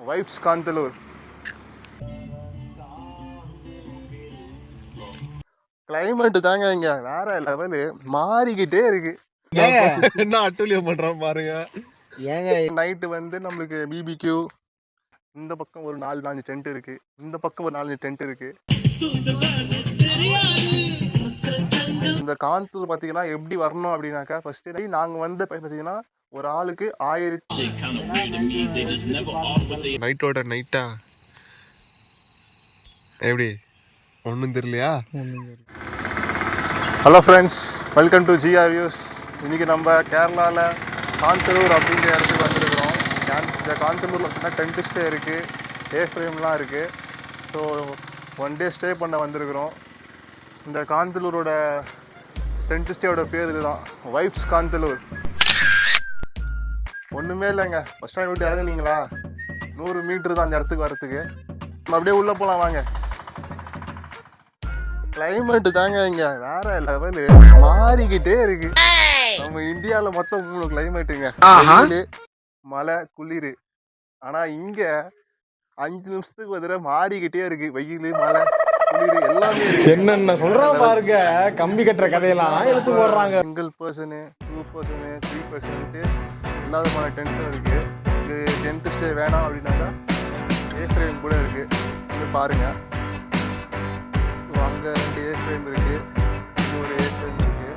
Vibes Kanthalloor. Climate தாங்க இங்க வேற லெவலு, மாறிக்கிட்டே இருக்கு. என்ன அட்டூழியம் பண்றான் பாருங்க. ஏங்க நைட்டு வந்து நம்மளுக்கு பிபிக்யூ, இந்த பக்கம் ஒரு 4-5 டென்ட் இருக்கு, இந்த பக்கம் ஒரு 4 டென்ட் இருக்கு. இந்த காந்தலூர் பாத்தீங்கன்னா எப்படி வரணும் அப்படின்னாக்கா, ஃபர்ஸ்ட் நாங்க வந்து பாத்தீங்கன்னா ஒரு ஆளுக்கு 1000. நைட்டோட நைட்டா எப்படி ஒன்றும் தெரியலையா? ஹலோ ஃப்ரெண்ட்ஸ், வெல்கம் டு ஜிஆர்யூஸ். இன்றைக்கி நம்ம கேரளாவில் காந்தலூர் அப்படின்ற இடத்துக்கு வந்துருக்கிறோம். இந்த காந்தலூரில் பார்த்தீங்கன்னா டென்ட் ஸ்டே இருக்குது, ஏ ஃப்ரேம்லாம் இருக்குது. ஸோ 1 டே ஸ்டே பண்ண வந்திருக்கிறோம். இந்த காந்தலூரோட டென்ட் ஸ்டேயோட பேர் இதுதான், வைப்ஸ் காந்தலூர். ஒன்றுமே இல்லைங்க, பஸ் ஸ்டாண்ட் விட்டு இறங்குனீங்களா 100 மீட்ரு தான் அந்த இடத்துக்கு வரத்துக்கு. நம்ம அப்படியே உள்ளே போகலாம் வாங்க. கிளைமேட்டு தாங்க இங்க வேற லெவலு, மாறிக்கிட்டே இருக்கு. நம்ம இந்தியாவில் மொத்தம் 3 கிளைமேட்டுங்க, வெயில், மழை, குளிர். ஆனா இங்க 5 நிமிஷத்துக்கு ஒரு தடவை மாறிக்கிட்டே இருக்கு. வெயில், மழை, குளிர் எல்லாமே என்னென்ன சொல்றாங்க பாருங்க. கம்பி கட்டுற கதையெல்லாம் எடுத்து போடுறாங்க. சிங்கிள் பர்சனு, 2 பர்சனு, 3 பர்சன்ட்டு எல்லா விதமான டென்ட்டும் இருக்கு. இது டென்ட் ஸ்டே வேணாம் அப்படின்னாக்கா ஏ ஃப்ரேம் கூட இருக்கு. இது பாருங்க, அங்கே 2 ஏ ஃப்ரேம் இருக்குது, ஒரு ஏ ஃப்ரேம் இருக்குது.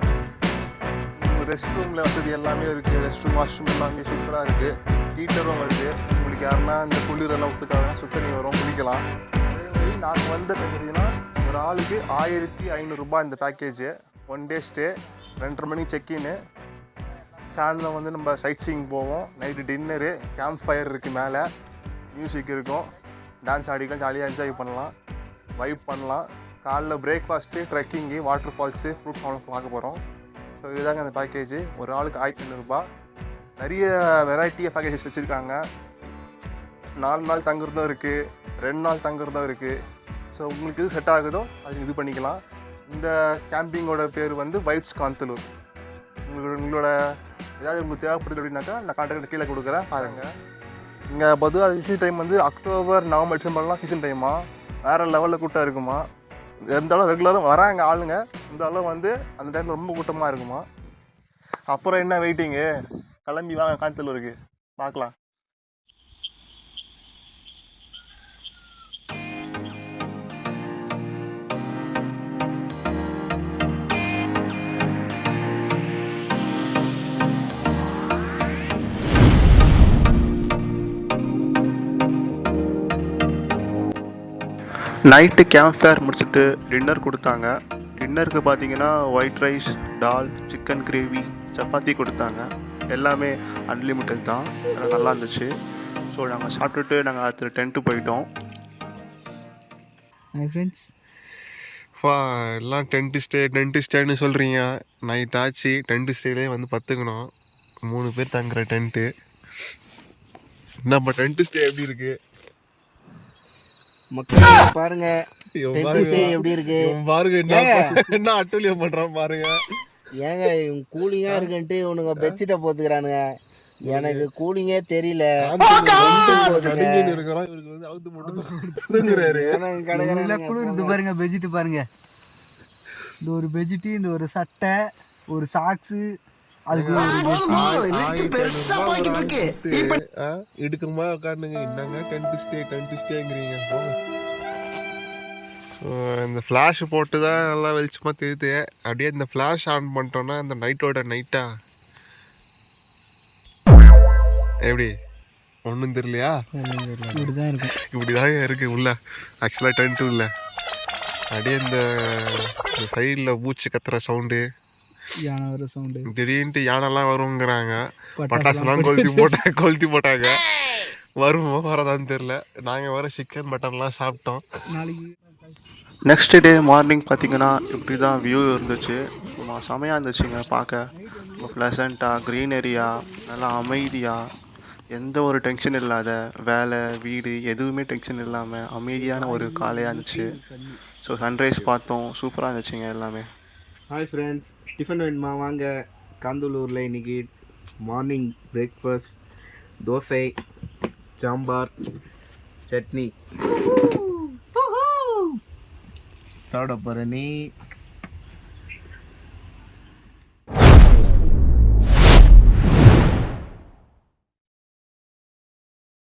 ரெஸ்ட் ரூமில் வசதி எல்லாமே இருக்குது. ரெஸ்ட் ரூம், வாஷ்ரூம் எல்லாமே சூப்பராக இருக்குது. ஹீட்டரும் வருது. உங்களுக்கு யாருன்னா இந்த குளிரெல்லாம் ஒத்துக்காக சுத்தண்ணி வரும், குளிக்கலாம். அதேமாதிரி நாங்கள் வந்து பார்த்தீங்கன்னா ஒரு ஆளுக்கு 1500 ரூபாய் இந்த பேக்கேஜு. 1 டே ஸ்டே, 2:30 மணிக்கு செக்இன்னு. சாயந்தரம் வந்து நம்ம சைட் சீயிங் போவோம். நைட்டு டின்னரு, கேம்ப் ஃபயர் இருக்குது, மேலே மியூசிக் இருக்கும், டான்ஸ் ஆடிக்கலாம், ஜாலியாக என்ஜாய் பண்ணலாம், வைப் பண்ணலாம். காலைல breakfast, trekking, water falls, fruit farm பார்க்க போகிறோம். ஸோ இதுதாங்க அந்த பேக்கேஜு. ஒரு ஆளுக்கு 1500 ரூபாய். நிறைய வெரைட்டியாக பேக்கேஜஸ் வச்சுருக்காங்க. 4 நாள் தங்குறதும் இருக்குது, 2 நாள் தங்குறதும் இருக்குது. ஸோ உங்களுக்கு எது செட் ஆகுதோ அது இது பண்ணிக்கலாம். இந்த கேம்பிங்கோட பேர் வந்து வைப்ஸ் காந்தலூர். உங்களோட ஏதாவது உங்களுக்கு தேவைப்படுது அப்படின்னாக்கா நான் கான்டாக்ட் கீழே கொடுக்குறேன், பாருங்கள். இங்கே பொதுவாக சீசன் டைம் வந்து அக்டோபர், நவம்பர், டிசம்பர்லாம் சீசன் டைமா, வேறு லெவலில் கூட்டம் இருக்குமா. இருந்தாலும் ரெகுலரும் வராங்க ஆளுங்க, இருந்தாலும் வந்து அந்த டைமில் ரொம்ப கூட்டமாக இருக்குமா. அப்புறம் என்ன வெயிட்டிங்கு, கிளம்பி வாங்க காந்தலூருக்கு, பார்க்கலாம். நைட்டு கேம்ப் ஃபயர் முடிச்சுட்டு டின்னர் கொடுத்தாங்க. டின்னருக்கு பார்த்தீங்கன்னா ஒயிட் ரைஸ், டால், சிக்கன் கிரேவி, சப்பாத்தி கொடுத்தாங்க. எல்லாமே அன்லிமிட்டட் தான், நல்லா இருந்துச்சு. ஸோ நாங்கள் சாப்பிட்டுட்டு நாங்கள் அடுத்த டென்ட்டு போயிட்டோம். ஃப்ரெண்ட்ஸ் எல்லாம் டென்ட் ஸ்டேன்னு சொல்கிறீங்க. நைட் ஆச்சு, டென்ட் ஸ்டேலே வந்து பத்துக்கணும். 3 பேர் தங்குற டென்ட்டு. நம்ம டென்ட் ஸ்டே எப்படி இருக்குது மக்கள் பாருங்க, எப்படி இருக்கு பாருங்க. என்ன அட்டூழியம் பண்றான் பாருங்க. ஏங்க கூலிங்கா இருக்குன்ட்டு இவனுங்க பெட்ஷீட்டை போத்துக்கிறானுங்க. எனக்கு கூலிங்கே தெரியல. பாருங்க பெட்ஷீட் பாருங்க, இந்த ஒரு பெட்ஷீட், இந்த ஒரு சட்டை, ஒரு சாக்ஸு, அதுக்கு எடுக்குமா உட்காந்துங்க. என்னங்க டென்ட் ஸ்டேங்கிறீங்க. இந்த ஃப்ளாஷ் போட்டு தான் நல்லா வெளிச்சமாக தெரியுது. அப்படியே இந்த ஃப்ளாஷ் ஆன் பண்ணிட்டோன்னா இந்த நைட்டோட நைட்டா எப்படி ஒன்றும் தெரியலையா? இப்படிதான் இருக்கு உள்ள. ஆக்சுவலாக டென்ட்டு இல்லை. அப்படியே இந்த சைடில் பூச்சி கத்துற சவுண்டு, யானை வர சவுண்டு, திடீர்னுட்டு யானைலாம் வருங்கிறாங்க. பட்டாசுலாம் கொளுத்தி போட்டாங்க. வருமோ வரதான்னு தெரில. நாங்கள் வர சிக்கன் மட்டன்லாம் சாப்பிட்டோம். நெக்ஸ்ட் டே மார்னிங் பார்த்தீங்கன்னா இப்படி தான் வியூ இருந்துச்சு. செமையாக இருந்துச்சுங்க பார்க்க. ப்ளசண்ட்டாக, க்ரீனரியாக, நல்லா அமைதியாக, எந்த ஒரு டென்ஷன் இல்லாத, வேலை வீடு எதுவுமே டென்ஷன் இல்லாமல் அமைதியான ஒரு காலையாக இருந்துச்சு. ஸோ சன்ரைஸ் பார்த்தோம், சூப்பராக இருந்துச்சுங்க எல்லாமே. ஹாய் ஃப்ரெண்ட்ஸ், டிஃபன் வேணுமா வாங்க. காந்தலூரில் இன்றைக்கி மார்னிங் பிரேக்ஃபாஸ்ட் தோசை, சாம்பார், சட்னி. சாப்பிட போகிற நீ